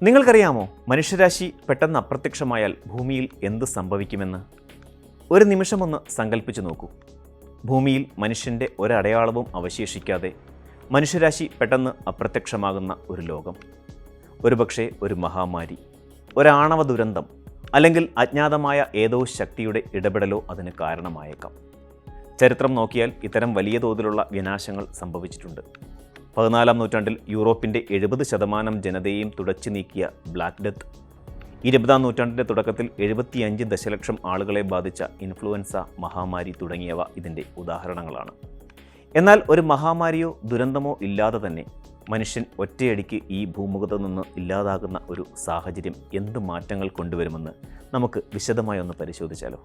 നിങ്ങൾക്കറിയാമോ മനുഷ്യരാശി പെട്ടെന്ന് അപ്രത്യക്ഷമായാൽ ഭൂമിയിൽ എന്ത് സംഭവിക്കുമെന്ന്? ഒരു നിമിഷമൊന്ന് സങ്കല്പിച്ചു നോക്കൂ. ഭൂമിയിൽ മനുഷ്യൻ്റെ ഒരടയാളവും അവശേഷിക്കാതെ മനുഷ്യരാശി പെട്ടെന്ന് അപ്രത്യക്ഷമാകുന്ന ഒരു ലോകം. ഒരുപക്ഷെ ഒരു മഹാമാരി, ഒരാണവ ദുരന്തം, അല്ലെങ്കിൽ അജ്ഞാതമായ ഏതോ ശക്തിയുടെ ഇടപെടലോ അതിന് കാരണമായേക്കാം. ചരിത്രം നോക്കിയാൽ ഇത്തരം വലിയ തോതിലുള്ള വിനാശങ്ങൾ സംഭവിച്ചിട്ടുണ്ട്. 14-ാം നൂറ്റാണ്ടിൽ യൂറോപ്പിൻ്റെ 70% ജനതയെയും തുടച്ചു നീക്കിയ ബ്ലാക്ക് ഡെത്ത്, 20-ാം നൂറ്റാണ്ടിൻ്റെ തുടക്കത്തിൽ 75 ദശലക്ഷം ആളുകളെ ബാധിച്ച ഇൻഫ്ലുവൻസ മഹാമാരി തുടങ്ങിയവ ഇതിൻ്റെ ഉദാഹരണങ്ങളാണ്. എന്നാൽ ഒരു മഹാമാരിയോ ദുരന്തമോ ഇല്ലാതെ തന്നെ മനുഷ്യൻ ഒറ്റയടിക്ക് ഈ ഭൂമുഖത്ത് നിന്ന് ഇല്ലാതാകുന്ന ഒരു സാഹചര്യം എന്ത് മാറ്റങ്ങൾ കൊണ്ടുവരുമെന്ന് നമുക്ക് വിശദമായി ഒന്ന് പരിശോധിച്ചാലോ.